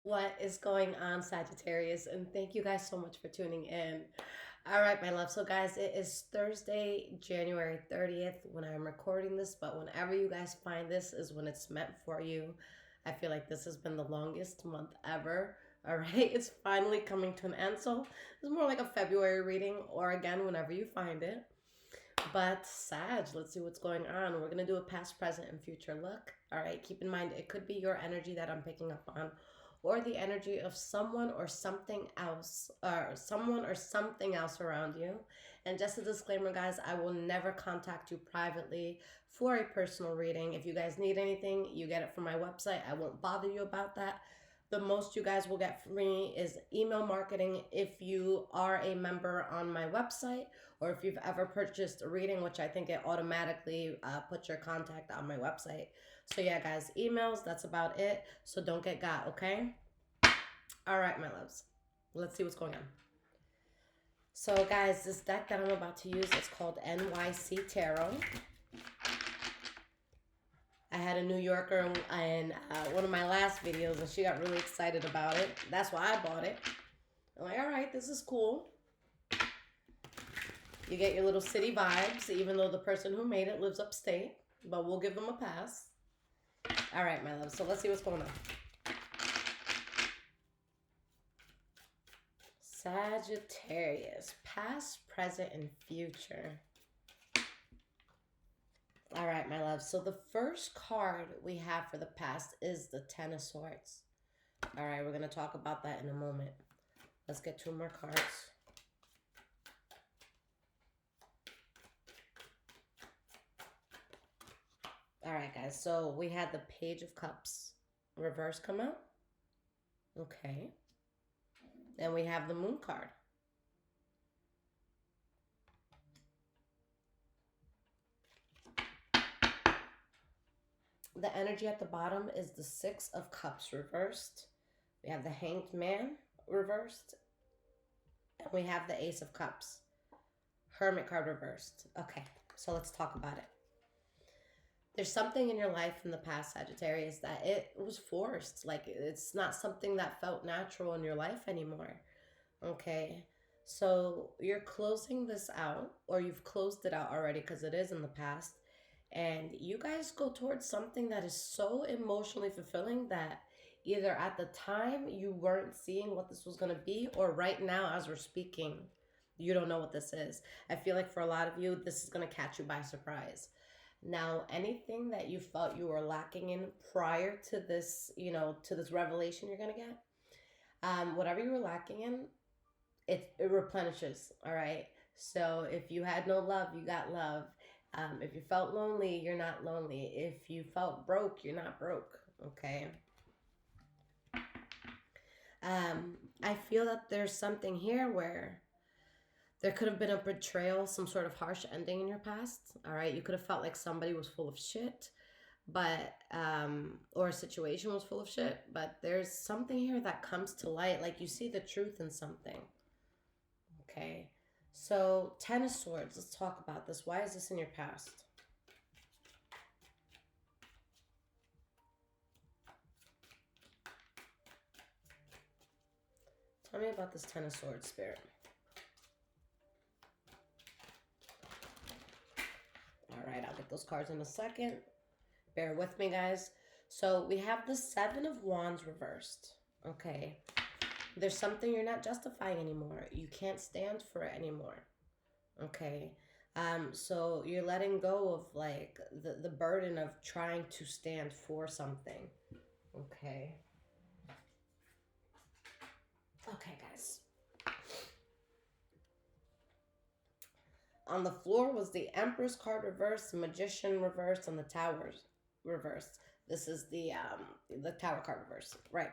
What is going on, Sagittarius? And thank you guys so much for tuning in. All right, my love. So, guys, it is Thursday, January 30th when I'm recording this, but whenever you guys find this is when it's meant for you. I feel like this has been the longest month ever. All right, it's finally coming to an end. So, it's more like a February reading, or again, whenever you find it. But Sag, let's see what's going on. We're gonna do a past, present, and future look. All right, keep in mind it could be your energy that I'm picking up on, or the energy of someone or something else, or someone or something else around you. And just a disclaimer, guys, I will never contact you privately for a personal reading. If you guys need anything, you get it from my website. I won't bother you about that. The most you guys will get from me is email marketing if you are a member on my website, or if you've ever purchased a reading, which I think it automatically puts your contact on my website. So yeah, guys, emails, that's about it. So don't get got, okay? All right, my loves. Let's see what's going on. So guys, this deck that I'm about to use is called NYC Tarot. I had a New Yorker in one of my last videos, and she got really excited about it. That's why I bought it. I'm like, all right, this is cool. You get your little city vibes, even though the person who made it lives upstate, but we'll give them a pass. All right, my love. So let's see what's going on. Sagittarius, past, present, and future. All right, my love. So the first card we have for the past is the Ten of Swords. All right, we're going to talk about that in a moment. Let's get two more cards. All right, guys. So we had the Page of Cups reverse come out. Okay. Then we have the Moon card. The energy at the bottom is the Six of Cups reversed. We have the Hanged Man reversed. And we have the Ace of Cups. Hermit card reversed. Okay, so let's talk about it. There's something in your life in the past, Sagittarius, that it was forced. Like, it's not something that felt natural in your life anymore. Okay, so you're closing this out, or you've closed it out already because it is in the past. And you guys go towards something that is so emotionally fulfilling that either at the time you weren't seeing what this was going to be, or right now as we're speaking, you don't know what this is. I feel like for a lot of you, this is going to catch you by surprise. Now, anything that you felt you were lacking in prior to this, to this revelation you're going to get, whatever you were lacking in, it replenishes, all right? So if you had no love, you got love. If you felt lonely, you're not lonely. If you felt broke, you're not broke, okay? I feel that there's something here where there could have been a betrayal, some sort of harsh ending in your past, all right? You could have felt like somebody was full of shit, but, or a situation was full of shit, but there's something here that comes to light, like you see the truth in something, okay? So, Ten of Swords, let's talk about this. Why is this in your past? Tell me about this Ten of Swords, Spirit. All right, I'll get those cards in a second. Bear with me, guys. So we have the Seven of Wands reversed, okay? There's something you're not justifying anymore. You can't stand for it anymore, okay? So you're letting go of like the burden of trying to stand for something, okay? Okay, guys. On the floor was the Empress card reversed, the Magician reversed, and the Towers reversed. This is the Tower card reversed, right?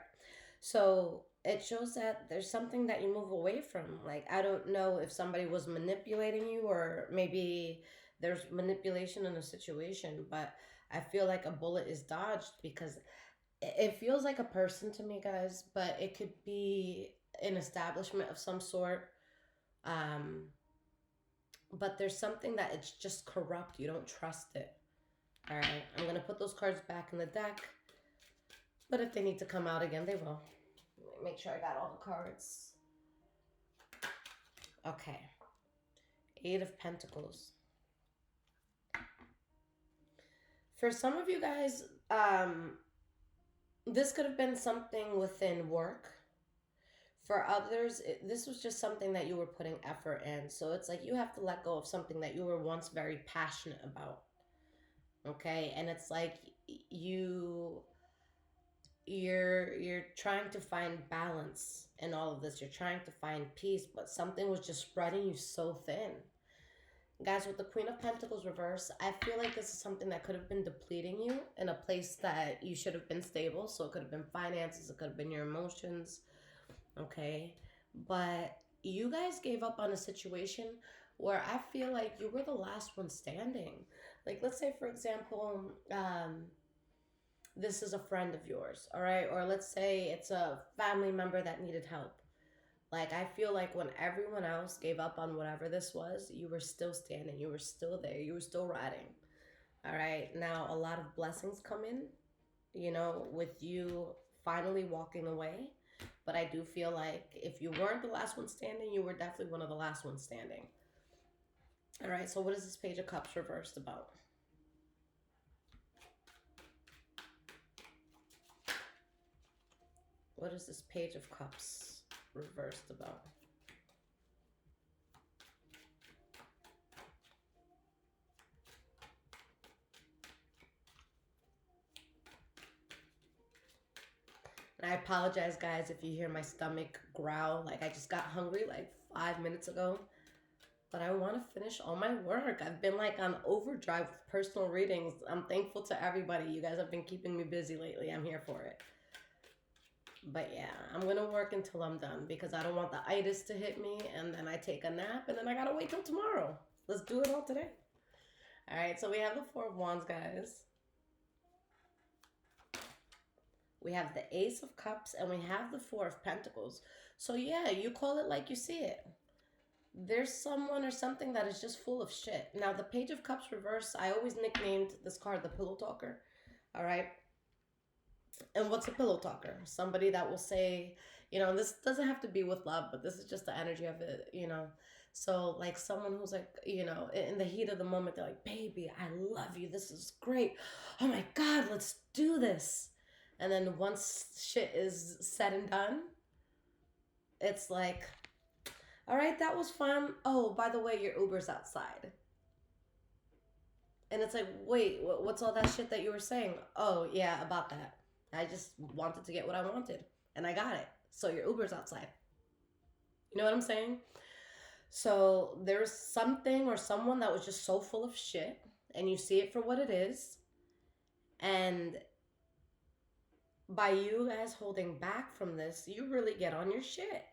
So it shows that there's something that you move away from. Like, I don't know if somebody was manipulating you, or maybe there's manipulation in a situation, but I feel like a bullet is dodged because it feels like a person to me, guys, but it could be an establishment of some sort. But there's something that it's just corrupt. You don't trust it. All right, I'm going to put those cards back in the deck. But if they need to come out again, they will. make sure I got all the cards. Okay. Eight of Pentacles. For some of you guys, this could have been something within work. For others, this was just something that you were putting effort in. So it's like you have to let go of something that you were once very passionate about. Okay? And it's like you're trying to find balance in all of this. You're trying to find peace, but something was just spreading you so thin. Guys, with the Queen of Pentacles reverse, I feel like this is something that could have been depleting you in a place that you should have been stable. So it could have been finances, it could have been your emotions, okay? But you guys gave up on a situation where I feel like you were the last one standing. Like, let's say, for example, this is a friend of yours, all right? Or let's say it's a family member that needed help. Like, I feel like when everyone else gave up on whatever this was, you were still standing. You were still there. You were still riding. All right. Now, a lot of blessings come in, with you finally walking away. But I do feel like if you weren't the last one standing, you were definitely one of the last ones standing. All right. So what is this Page of Cups reversed about? What is this Page of Cups reversed about? And I apologize, guys, if you hear my stomach growl. Like, I just got hungry like 5 minutes ago. But I want to finish all my work. I've been like on overdrive with personal readings. I'm thankful to everybody. You guys have been keeping me busy lately. I'm here for it. But yeah, I'm going to work until I'm done because I don't want the itis to hit me and then I take a nap and then I got to wait till tomorrow. Let's do it all today. All right, so we have the Four of Wands, guys. We have the Ace of Cups and we have the Four of Pentacles. So yeah, you call it like you see it. There's someone or something that is just full of shit. Now, the Page of Cups reverse, I always nicknamed this card the Pillow Talker. All right. And what's a pillow talker? Somebody that will say, this doesn't have to be with love, but this is just the energy of it, So like someone who's like, in the heat of the moment, they're like, baby, I love you. This is great. Oh my God, let's do this. And then once shit is said and done, it's like, all right, that was fun. Oh, by the way, your Uber's outside. And it's like, wait, what's all that shit that you were saying? Oh, yeah, about that. I just wanted to get what I wanted, and I got it. So your Uber's outside. You know what I'm saying? So there's something or someone that was just so full of shit, and you see it for what it is. And by you guys holding back from this, you really get on your shit.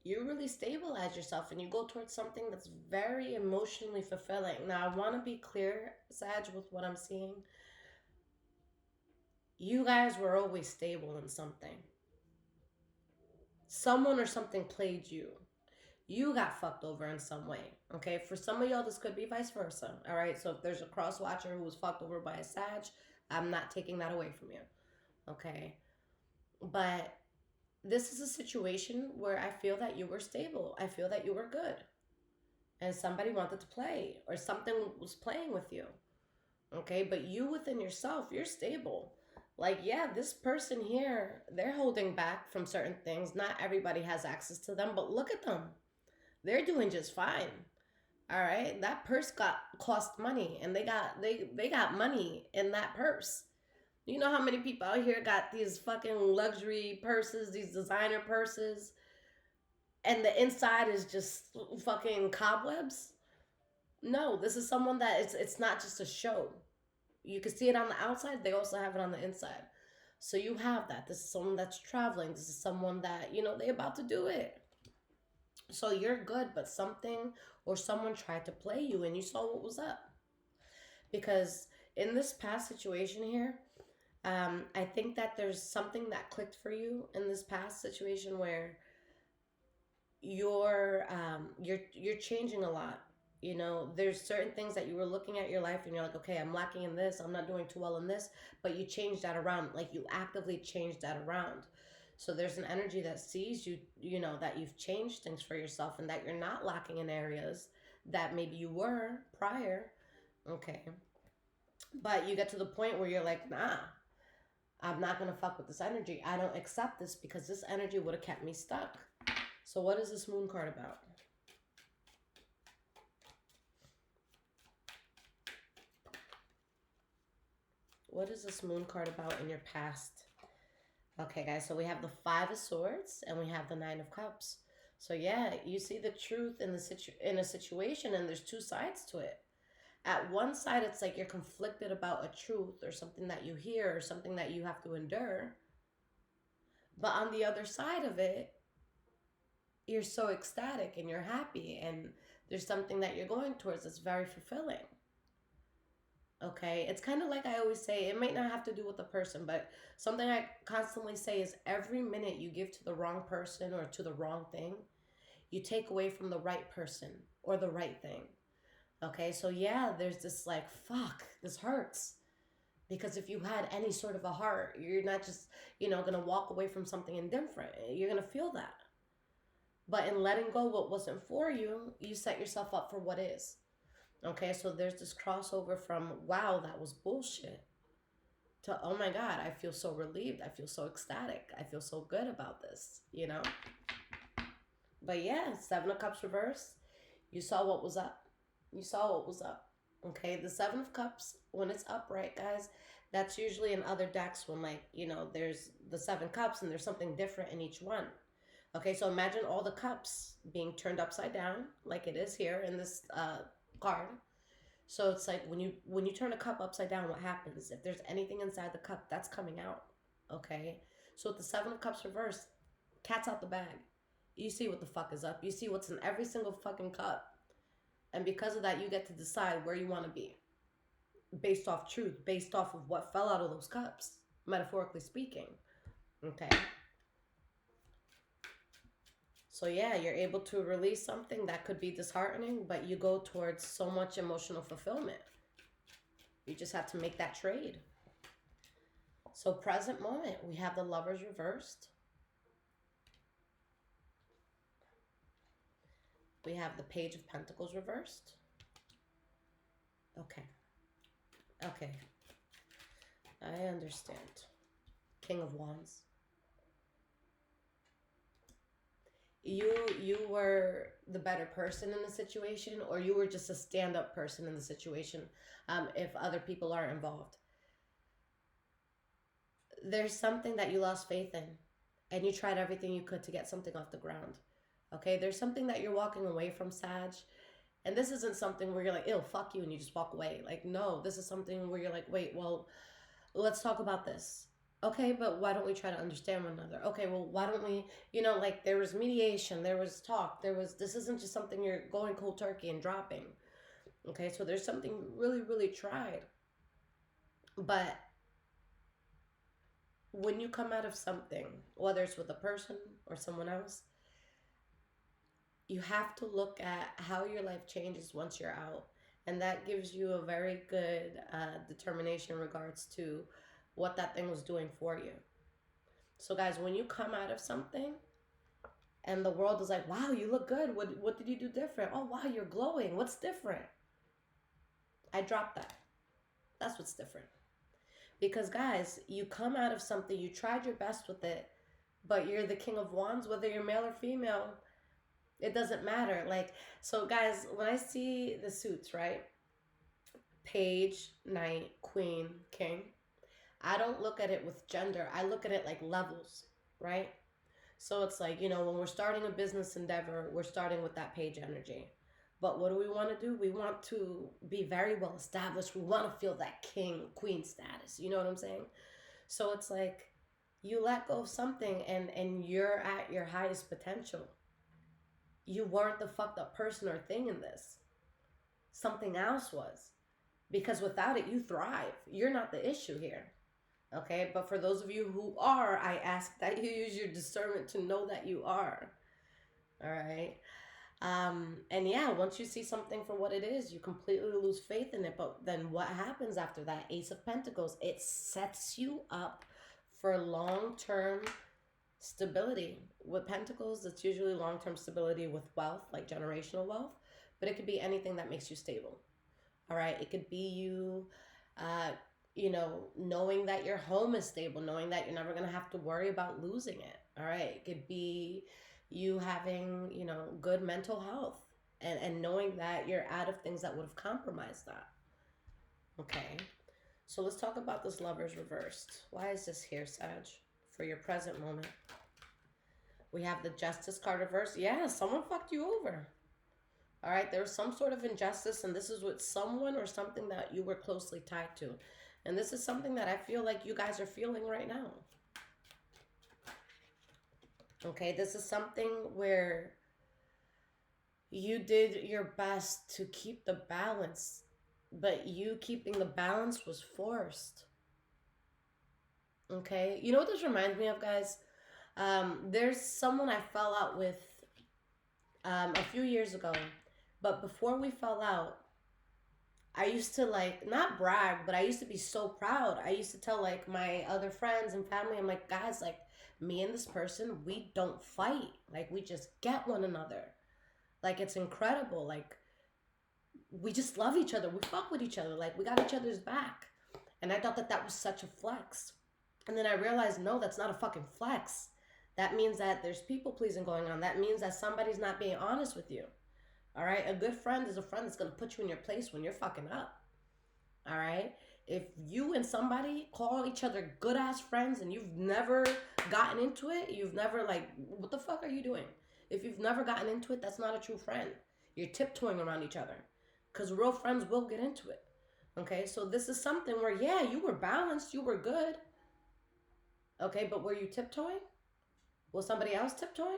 You really stabilize yourself, and you go towards something that's very emotionally fulfilling. Now, I want to be clear, Sag, with what I'm seeing. You guys were always stable in something. Someone or something played you. You got fucked over in some way, okay? For some of y'all, this could be vice versa, all right? So if there's a cross watcher who was fucked over by a Sag, I'm not taking that away from you, okay? But this is a situation where I feel that you were stable. I feel that you were good. And somebody wanted to play, or something was playing with you, okay? But you within yourself, you're stable. Like, yeah, this person here, they're holding back from certain things. Not everybody has access to them, but look at them. They're doing just fine. All right? That purse cost money, and they got money in that purse. You know how many people out here got these fucking luxury purses, these designer purses, and the inside is just fucking cobwebs? No, this is someone that it's not just a show. You can see it on the outside. They also have it on the inside. So you have that. This is someone that's traveling. This is someone that, they're about to do it. So you're good, but something or someone tried to play you and you saw what was up. Because in this past situation here, I think that there's something that clicked for you in this past situation where you're changing a lot. There's certain things that you were looking at your life and you're like, okay, I'm lacking in this, I'm not doing too well in this, but you changed that around. Like, you actively changed that around. So there's an energy that sees you, you know, that you've changed things for yourself and that you're not lacking in areas that maybe you were prior. Okay. But you get to the point where you're like, nah, I'm not going to fuck with this energy. I don't accept this because this energy would have kept me stuck. So what is this moon card about? What is this moon card about in your past? Okay, guys, so we have the Five of Swords and we have the Nine of Cups. So yeah, you see the truth in in a situation, and there's two sides to it. At one side, it's like you're conflicted about a truth or something that you hear or something that you have to endure. But on the other side of it, you're so ecstatic and you're happy, and there's something that you're going towards that's very fulfilling. Okay, it's kind of like I always say, it might not have to do with the person, but something I constantly say is every minute you give to the wrong person or to the wrong thing, you take away from the right person or the right thing. Okay, so yeah, there's this like, fuck, this hurts. Because if you had any sort of a heart, you're not just, you know, gonna walk away from something indifferent. You're gonna feel that. But in letting go what wasn't for you, you set yourself up for what is. Okay, so there's this crossover from, wow, that was bullshit, to, oh my God, I feel so relieved. I feel so ecstatic. I feel so good about this, you know? But yeah, Seven of Cups reverse. You saw what was up. You saw what was up. Okay, the Seven of Cups, when it's upright, guys, that's usually in other decks when, like, you know, there's the Seven Cups and there's something different in each one. Okay, so imagine all the cups being turned upside down, like it is here in this card. So it's like when you turn a cup upside down, what happens? If there's anything inside the cup, that's coming out. Okay? So with the Seven of Cups reversed, cat's out the bag. You see what the fuck is up. You see what's in every single fucking cup. And because of that, you get to decide where you want to be. Based off truth, based off of what fell out of those cups, metaphorically speaking. Okay? So yeah, you're able to release something that could be disheartening, but you go towards so much emotional fulfillment. You just have to make that trade. So present moment, we have the Lovers reversed. We have the Page of Pentacles reversed. Okay. Okay. I understand. King of Wands. You were the better person in the situation, or you were just a stand-up person in the situation, if other people are involved. There's something that you lost faith in, and you tried everything you could to get something off the ground. Okay, there's something that you're walking away from, Sag. And this isn't something where you're like, ew, fuck you, and you just walk away. Like, no, this is something where you're like, wait, well, let's talk about this. Okay, but why don't we try to understand one another? Okay, well, why don't we, you know, like there was mediation, there was talk, this isn't just something you're going cold turkey and dropping. Okay, so there's something really, really tried. But when you come out of something, whether it's with a person or someone else, you have to look at how your life changes once you're out. And that gives you a very good determination in regards to what that thing was doing for you. So guys, when you come out of something and the world is like, wow, you look good. What did you do different? Oh, wow, you're glowing. What's different? I dropped that. That's what's different. Because guys, you come out of something, you tried your best with it, but you're the King of Wands, whether you're male or female, it doesn't matter. Like, so guys, when I see the suits, right? Page, Knight, Queen, King. I don't look at it with gender. I look at it like levels, right? So it's like, you know, when we're starting a business endeavor, we're starting with that page energy. But what do we want to do? We want to be very well established. We want to feel that king, queen status. You know what I'm saying? So it's like you let go of something and you're at your highest potential. You weren't the fucked up person or thing in this. Something else was. Because without it, you thrive. You're not the issue here. Okay, but for those of you who are, I ask that you use your discernment to know that you are. All right. And yeah, once you see something for what it is, you completely lose faith in it. But then what happens after that? Ace of Pentacles. It sets you up for long-term Stability. With pentacles, it's usually long-term stability with wealth, like generational wealth, but it could be anything that makes you stable. All right, it could be you, uh, knowing that your home is stable, knowing that you're never gonna have to worry about losing it. All right, it could be you having, good mental health, and knowing that you're out of things that would have compromised that. Okay, so let's talk about this Lovers reversed. Why is this here, Sag? For your present moment. We have the Justice card reversed. Yeah, someone fucked you over. All right, there was some sort of injustice, and this is with someone or something that you were closely tied to. And this is something that I feel like you guys are feeling right now. Okay, this is something where you did your best to keep the balance, but you keeping the balance was forced. Okay, you know what this reminds me of, guys? There's someone I fell out with a few years ago, but before we fell out, I used to like not brag, but I used to be so proud. I used to tell like my other friends and family, I'm like, guys, like me and this person, we don't fight. Like we just get one another. Like it's incredible. Like we just love each other. We fuck with each other. Like we got each other's back. And I thought that that was such a flex. And then I realized, no, that's not a fucking flex. That means that there's people pleasing going on. That means that somebody's not being honest with you. All right? A good friend is a friend that's going to put you in your place when you're fucking up. All right? If you and somebody call each other good ass friends and you've never gotten into it, you've never like, what the fuck are you doing? If you've never gotten into it, that's not a true friend. You're tiptoeing around each other. Because real friends will get into it. Okay? So this is something where, yeah, you were balanced, you were good. Okay, but were you tiptoeing? Was somebody else tiptoeing?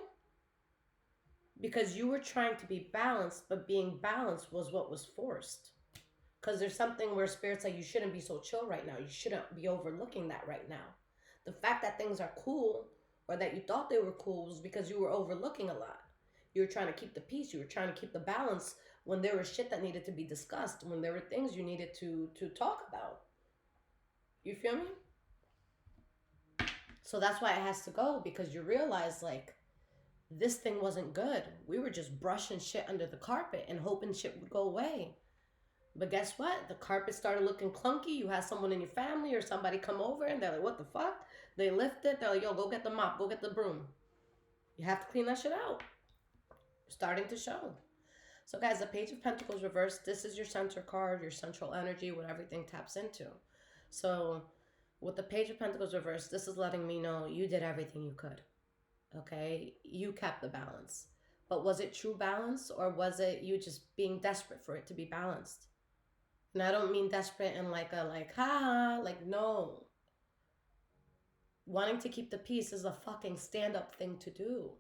Because you were trying to be balanced, but being balanced was what was forced. Because there's something where spirit's like, you shouldn't be so chill right now. You shouldn't be overlooking that right now. The fact that things are cool, or that you thought they were cool, was because you were overlooking a lot. You were trying to keep the peace. You were trying to keep the balance when there was shit that needed to be discussed, when there were things you needed to talk about. You feel me? So that's why it has to go, because you realize, like, this thing wasn't good. We were just brushing shit under the carpet and hoping shit would go away. But guess what? The carpet started looking clunky. You had someone in your family or somebody come over and they're like, what the fuck? They lift it. They're like, yo, go get the mop. Go get the broom. You have to clean that shit out. Starting to show. So guys, the Page of Pentacles reversed. This is your center card, your central energy, what everything taps into. So with the Page of Pentacles reversed, this is letting me know you did everything you could. Okay? You kept the balance. But was it true balance, or was it you just being desperate for it to be balanced? And I don't mean desperate in like a like no. Wanting to keep the peace is a fucking stand-up thing to do.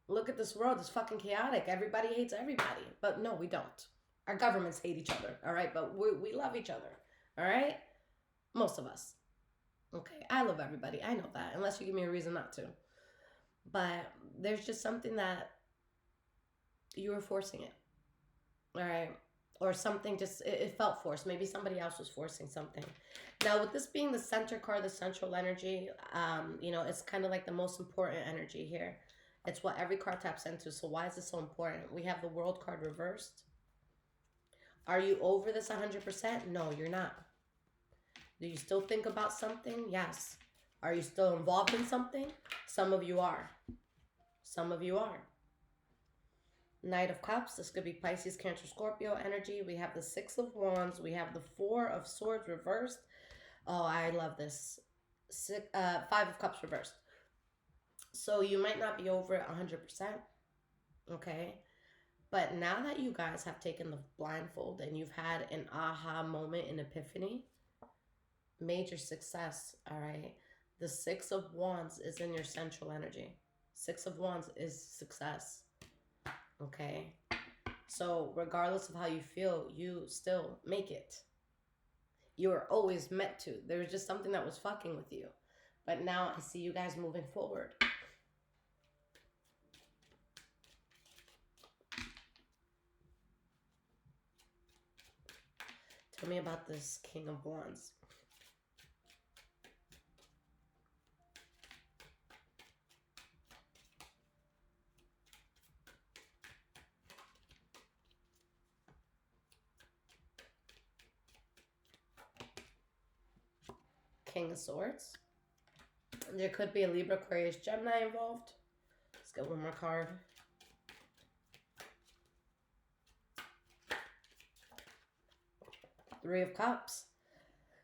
Look at this world, it's fucking chaotic. Everybody hates everybody. But no, we don't. Our governments hate each other, all right? But we love each other, all right? Most of us. Okay, I love everybody. I know that, unless you give me a reason not to. But there's just something that you were forcing it, all right? Or something just, it felt forced. Maybe somebody else was forcing something. Now, with this being the center card, the central energy, it's kind of like the most important energy here. It's what every card taps into. So why is this so important? We have the World card reversed. Are you over this 100%? No, you're not. Do you still think about something? Yes. Are you still involved in something? Some of you are. Some of you are. Knight of Cups. This could be Pisces, Cancer, Scorpio energy. We have the Six of Wands. We have the Four of Swords reversed. Oh, I love this. Five of Cups reversed. So you might not be over it 100%. Okay? But now that you guys have taken the blindfold and you've had an aha moment, an epiphany, major success, all right? The Six of Wands is in your central energy. Six of Wands is success. Okay? So regardless of how you feel, you still make it. You were always meant to. There was just something that was fucking with you. But now I see you guys moving forward. Tell me about this King of Wands. King of Swords. There could be a Libra, Aquarius, Gemini involved. Let's get one more card. Three of Cups.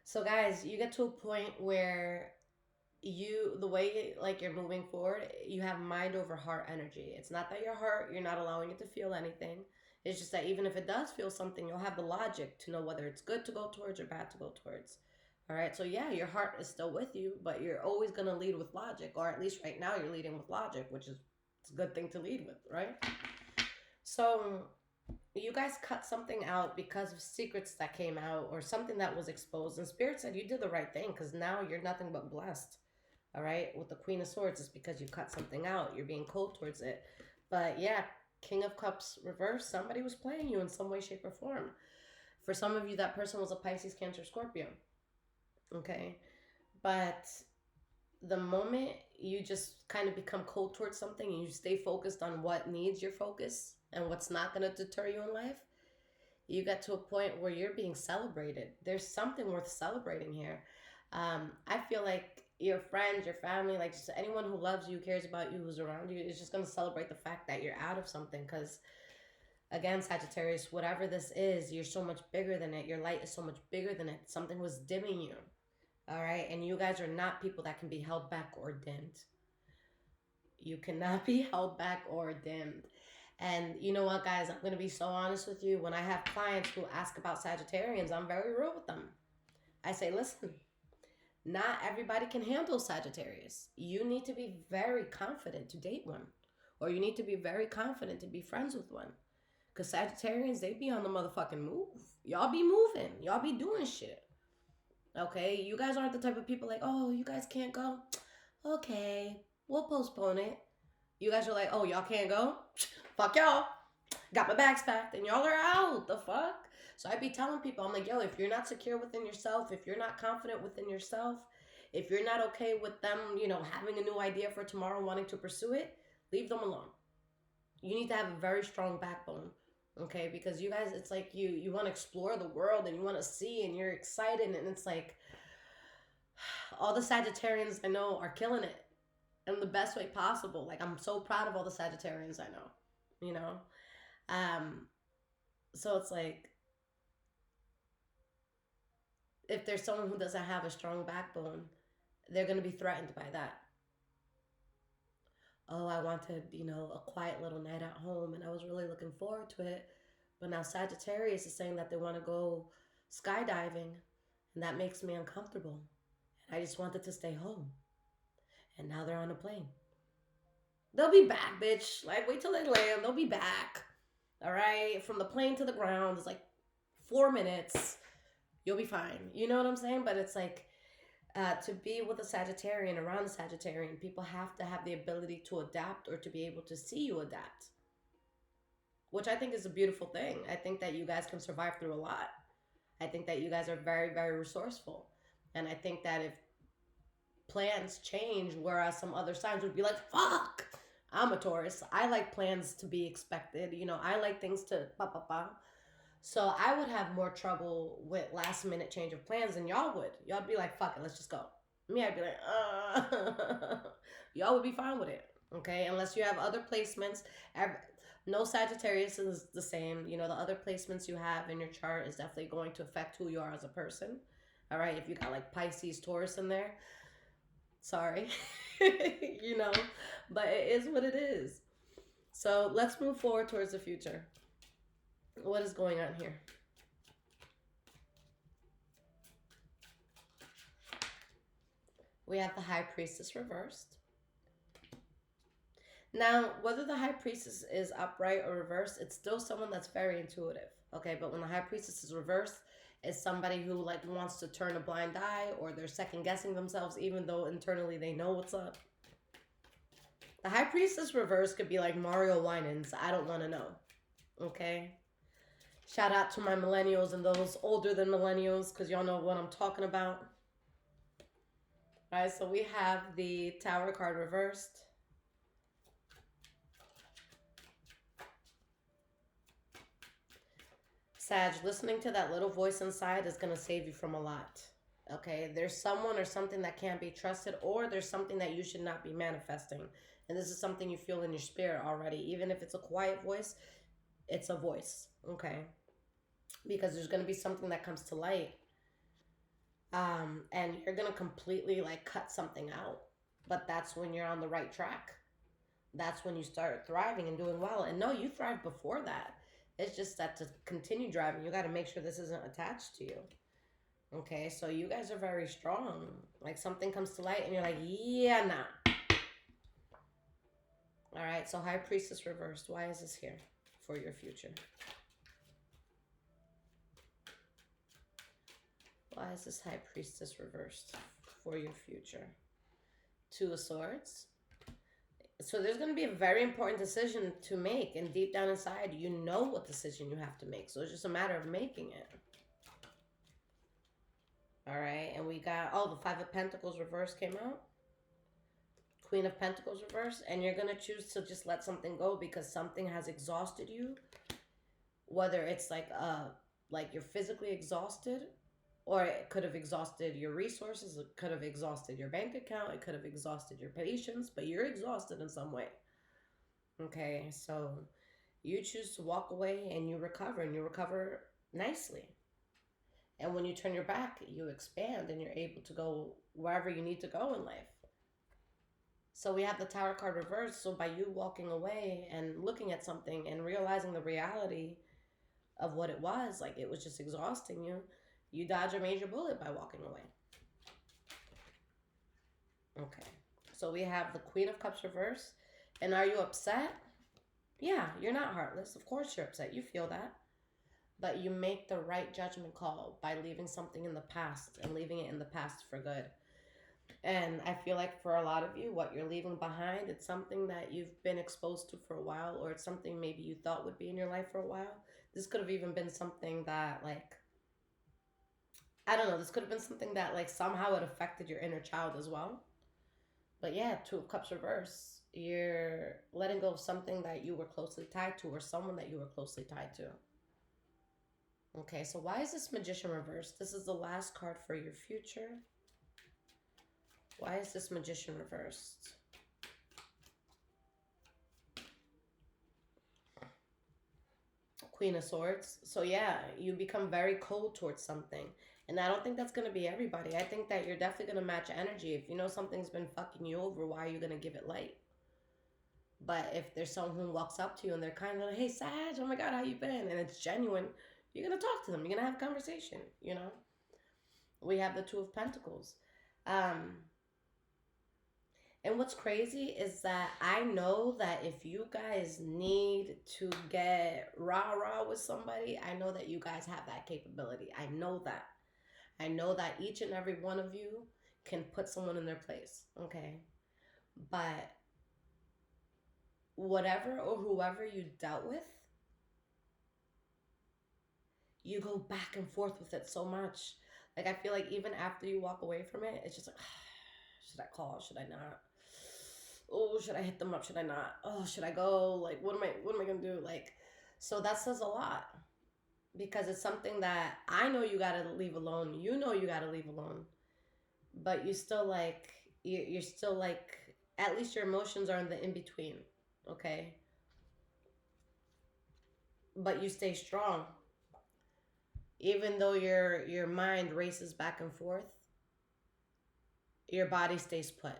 So guys, you get to a point where the way like you're moving forward, you have mind over heart energy. It's not that your heart, you're not allowing it to feel anything. It's just that even if it does feel something, you'll have the logic to know whether it's good to go towards or bad to go towards. All right, so yeah, your heart is still with you, but you're always going to lead with logic, or at least right now you're leading with logic, which is it's a good thing to lead with, right? So you guys cut something out because of secrets that came out or something that was exposed, and Spirit said you did the right thing because now you're nothing but blessed. All right, with the Queen of Swords, it's because you cut something out. You're being cold towards it. But yeah, King of Cups reverse, somebody was playing you in some way, shape, or form. For some of you, that person was a Pisces, Cancer, Scorpio. Okay, but the moment you just kind of become cold towards something and you stay focused on what needs your focus and what's not going to deter you in life, you get to a point where you're being celebrated. There's something worth celebrating here. I feel like your friends, your family, like just anyone who loves you, cares about you, who's around you, is just going to celebrate the fact that you're out of something. Because again, Sagittarius, whatever this is, you're so much bigger than it. Your light is so much bigger than it. Something was dimming you. All right. And you guys are not people that can be held back or dimmed. You cannot be held back or dimmed. And you know what, guys? I'm going to be so honest with you. When I have clients who ask about Sagittarians, I'm very real with them. I say, listen, not everybody can handle Sagittarius. You need to be very confident to date one. Or you need to be very confident to be friends with one. Because Sagittarians, they be on the motherfucking move. Y'all be moving. Y'all be doing shit. Okay? You guys aren't the type of people like, oh, you guys can't go? Okay, we'll postpone it. You guys are like, oh, y'all can't go? Fuck y'all. Got my bags packed and y'all are out. The fuck? So I be telling people, I'm like, yo, if you're not secure within yourself, if you're not confident within yourself, if you're not okay with them, having a new idea for tomorrow, wanting to pursue it, leave them alone. You need to have a very strong backbone, okay? Because you guys, it's like you want to explore the world and you want to see and you're excited, and it's like all the Sagittarians I know are killing it in the best way possible. Like, I'm so proud of all the Sagittarians I know, so it's like, if there's someone who doesn't have a strong backbone, they're going to be threatened by that. Oh, I wanted, a quiet little night at home and I was really looking forward to it. But now Sagittarius is saying that they want to go skydiving and that makes me uncomfortable. And I just wanted to stay home. And now they're on a plane. They'll be back, bitch. Like, wait till they land. They'll be back. All right? From the plane to the ground, it's like 4 minutes. You'll be fine. You know what I'm saying? But it's like, to be with a Sagittarian, around a Sagittarian, people have to have the ability to adapt or to be able to see you adapt. Which I think is a beautiful thing. I think that you guys can survive through a lot. I think that you guys are very, very resourceful. And I think that if plans change, whereas some other signs would be like, fuck, I'm a Taurus. I like plans to be expected. I like things to pa. So I would have more trouble with last minute change of plans than y'all would. Y'all would be like, fuck it, let's just go. Me, I'd be like, y'all would be fine with it. Okay, unless you have other placements. No Sagittarius is the same. The other placements you have in your chart is definitely going to affect who you are as a person. All right, if you got like Pisces, Taurus in there, sorry. But it is what it is. So let's move forward towards the future. What is going on here? We have the High Priestess reversed. Now, whether the High Priestess is upright or reversed, it's still someone that's very intuitive. Okay, but when the High Priestess is reversed, it's somebody who like wants to turn a blind eye, or they're second guessing themselves even though internally they know what's up. The High Priestess reverse could be like Mario Winans. I don't want to know. Okay? Shout out to my millennials and those older than millennials, because y'all know what I'm talking about. All right, so we have the Tower card reversed. Sag, listening to that little voice inside is going to save you from a lot. Okay, there's someone or something that can't be trusted, or there's something that you should not be manifesting. And this is something you feel in your spirit already. Even if it's a quiet voice, it's a voice. Okay, because there's going to be something that comes to light, and you're going to completely like cut something out. But that's when you're on the right track. That's when you start thriving and doing well. And no, you thrived before that. It's just that to continue driving, you got to make sure this isn't attached to you. Okay, so you guys are very strong. Like something comes to light and you're like, yeah, nah. All right, so High Priestess reversed. Why is this here for your future? Why is this High Priestess reversed for your future? Two of Swords. So there's going to be a very important decision to make. And deep down inside, you know what decision you have to make. So it's just a matter of making it. All right, and we got, oh, the Five of Pentacles reverse came out. Queen of Pentacles reverse. And you're going to choose to just let something go because something has exhausted you. Whether it's like you're physically exhausted, or it could have exhausted your resources. It could have exhausted your bank account. It could have exhausted your patience, but you're exhausted in some way. Okay, so you choose to walk away and you recover nicely. And when you turn your back, you expand and you're able to go wherever you need to go in life. So we have the Tower card reversed. So by you walking away and looking at something and realizing the reality of what it was, like it was just exhausting you, you dodge a major bullet by walking away. Okay. So we have the Queen of Cups reversed. And are you upset? Yeah, you're not heartless. Of course you're upset. You feel that. But you make the right judgment call by leaving something in the past and leaving it in the past for good. And I feel like for a lot of you, what you're leaving behind, it's something that you've been exposed to for a while, or it's something maybe you thought would be in your life for a while. This could have even been something that, like, I don't know, this could have been something that, like, somehow it affected your inner child as well. But yeah, Two of Cups reverse. You're letting go of something that you were closely tied to, or someone that you were closely tied to. Okay, so why is this Magician reversed? This is the last card for your future. Why is this Magician reversed? Queen of Swords. So yeah, you become very cold towards something. And I don't think that's going to be everybody. I think that you're definitely going to match energy. If you know something's been fucking you over, why are you going to give it light? But if there's someone who walks up to you and they're kind of like, hey, Sag, oh my God, how you been? And it's genuine, you're going to talk to them. You're going to have a conversation, you know? We have the Two of Pentacles. And what's crazy is that I know that if you guys need to get rah-rah with somebody, I know that you guys have that capability. I know that. I know that each and every one of you can put someone in their place, okay? But whatever or whoever you dealt with, you go back and forth with it so much. Like, I feel like even after you walk away from it, it's just like, should I call? Should I not? Oh, should I hit them up? Should I not? Oh, should I go? Like, what am I gonna do? Like, so that says a lot. Because it's something that I know you gotta leave alone. You know you gotta leave alone. But you still like, you're still like, at least your emotions are in the in-between, okay? But you stay strong. Even though your mind races back and forth, your body stays put.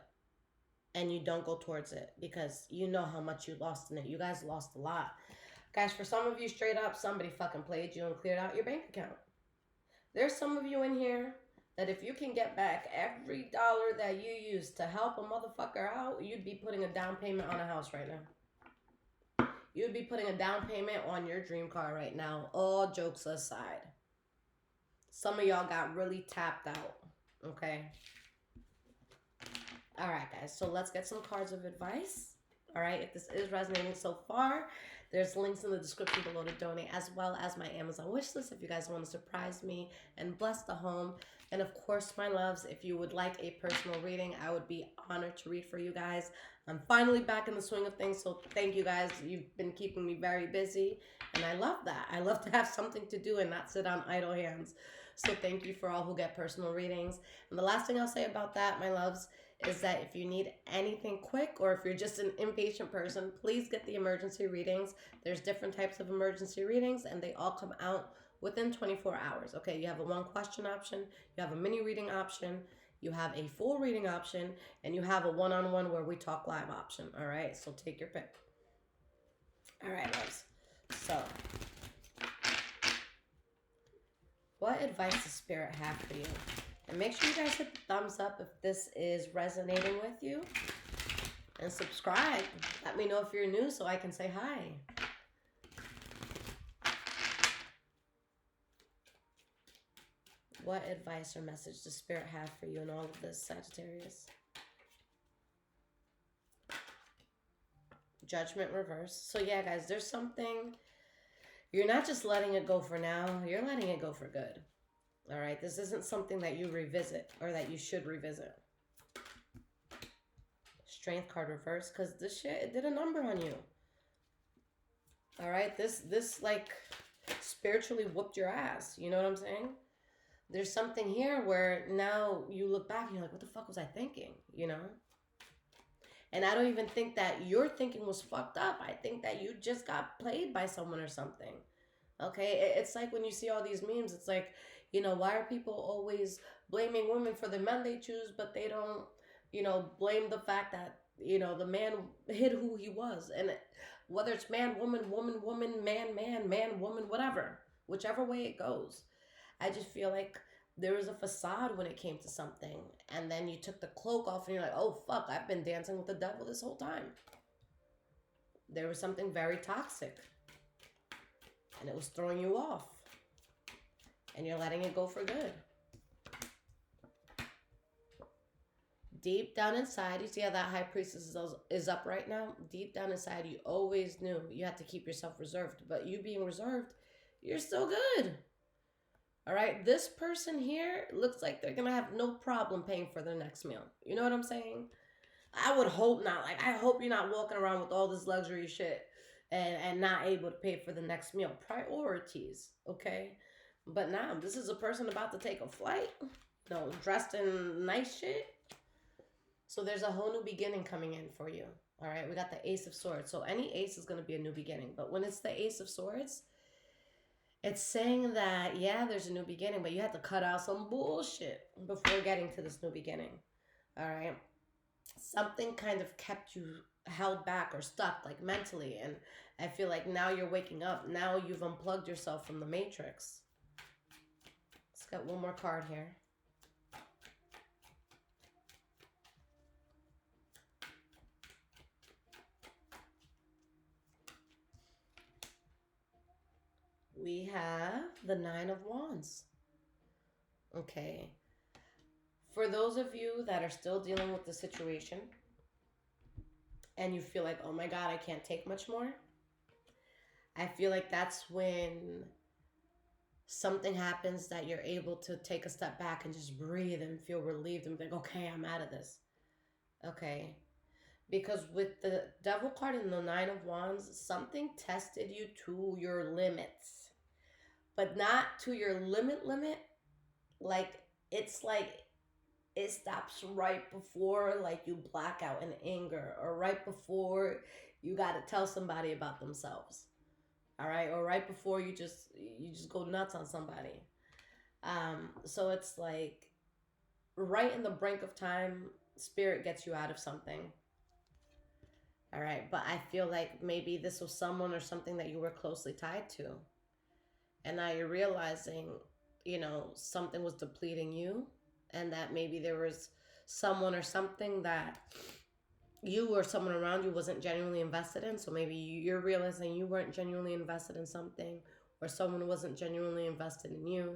And you don't go towards it because you know how much you lost in it. You guys lost a lot. Guys, for some of you, straight up, somebody fucking played you and cleared out your bank account. There's some of you in here that if you can get back every dollar that you used to help a motherfucker out, you'd be putting a down payment on a house right now. You'd be putting a down payment on your dream car right now, all jokes aside. Some of y'all got really tapped out, okay? All right, guys, so let's get some cards of advice. All right, if this is resonating so far, there's links in the description below to donate, as well as my Amazon wish list if you guys want to surprise me and bless the home. And of course, my loves, if you would like a personal reading, I would be honored to read for you guys. I'm finally back in the swing of things, so thank you guys. You've been keeping me very busy, and I love that. I love to have something to do and not sit on idle hands. So thank you for all who get personal readings. And the last thing I'll say about that, my loves, is that if you need anything quick or if you're just an impatient person, please get the emergency readings. There's different types of emergency readings and they all come out within 24 hours. Okay, you have a one question option, you have a mini reading option, you have a full reading option, and you have a one-on-one where we talk live option. All right, so take your pick. All right, loves. So, what advice does Spirit have for you? And make sure you guys hit the thumbs up if this is resonating with you. And subscribe. Let me know if you're new so I can say hi. What advice or message does Spirit have for you in all of this, Sagittarius? Judgment reverse. So yeah, guys, there's something. You're not just letting it go for now. You're letting it go for good. All right? This isn't something that you revisit or that you should revisit. Strength card reverse, because this shit, it did a number on you. All right? This like spiritually whooped your ass. You know what I'm saying? There's something here where now you look back and you're like, what the fuck was I thinking? You know? And I don't even think that your thinking was fucked up. I think that you just got played by someone or something. Okay? It's like when you see all these memes, it's like, you know, why are people always blaming women for the men they choose, but they don't, you know, blame the fact that, you know, the man hid who he was. And whether it's man, woman, woman, woman, man, man, man, woman, whatever, whichever way it goes. I just feel like there was a facade when it came to something, and then you took the cloak off and you're like, oh fuck, I've been dancing with the devil this whole time. There was something very toxic and it was throwing you off and you're letting it go for good. Deep down inside, you see how that high priestess is up right now? Deep down inside, you always knew you had to keep yourself reserved, but you being reserved, you're still good. All right, this person here looks like they're going to have no problem paying for their next meal. You know what I'm saying? I would hope not. Like, I hope you're not walking around with all this luxury shit and not able to pay for the next meal. Priorities, okay? But now, this is a person about to take a flight, you know, dressed in nice shit. So there's a whole new beginning coming in for you. All right, we got the Ace of Swords. So any ace is going to be a new beginning. But when it's the Ace of Swords, it's saying that, yeah, there's a new beginning, but you have to cut out some bullshit before getting to this new beginning. All right. Something kind of kept you held back or stuck, like mentally. And I feel like now you're waking up. Now you've unplugged yourself from the matrix. Let's get one more card here. We have the Nine of Wands. Okay. For those of you that are still dealing with the situation and you feel like, oh my God, I can't take much more, I feel like that's when something happens that you're able to take a step back and just breathe and feel relieved and be like, okay, I'm out of this. Okay. Because with the Devil card and the Nine of Wands, something tested you to your limits. But not to your limit. Like, it's like it stops right before like you black out in anger, or right before you got to tell somebody about themselves. All right? Or right before you just go nuts on somebody. So it's like right in the brink of time, Spirit gets you out of something. All right? But I feel like maybe this was someone or something that you were closely tied to. And now you're realizing, you know, something was depleting you, and that maybe there was someone or something that you or someone around you wasn't genuinely invested in. So maybe you're realizing you weren't genuinely invested in something, or someone wasn't genuinely invested in you.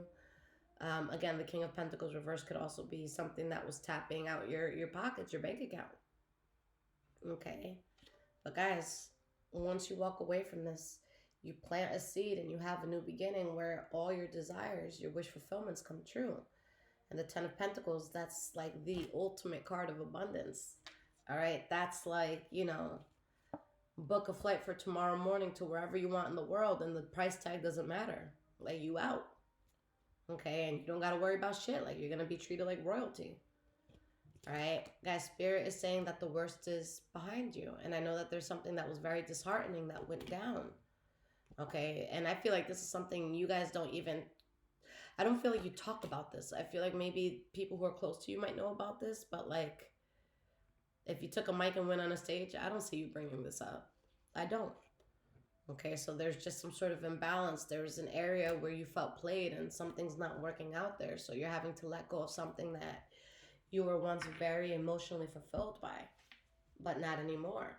Again, the King of Pentacles reverse could also be something that was tapping out your pockets, your bank account. Okay. But guys, once you walk away from this, you plant a seed and you have a new beginning where all your desires, your wish fulfillments come true. And the Ten of Pentacles, that's like the ultimate card of abundance. All right. That's like, you know, book a flight for tomorrow morning to wherever you want in the world, and the price tag doesn't matter. Like, you out. Okay, and you don't got to worry about shit. Like, you're going to be treated like royalty. All right, guys, Spirit is saying that the worst is behind you. And I know that there's something that was very disheartening that went down. Okay, and I feel like this is something you guys don't even, I don't feel like you talk about this. I feel like maybe people who are close to you might know about this, but like, if you took a mic and went on a stage, I don't see you bringing this up. I don't. Okay, so there's just some sort of imbalance. There's an area where you felt played and something's not working out there. So you're having to let go of something that you were once very emotionally fulfilled by, but not anymore.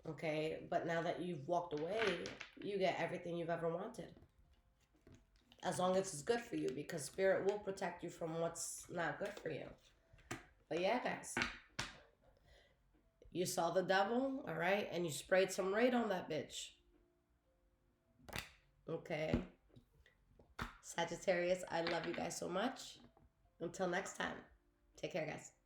Okay, but now that you've walked away, you get everything you've ever wanted. As long as it's good for you, because Spirit will protect you from what's not good for you. But yeah, guys, you saw the devil, all right, and you sprayed some raid on that bitch. Okay. Sagittarius, I love you guys so much. Until next time, take care, guys.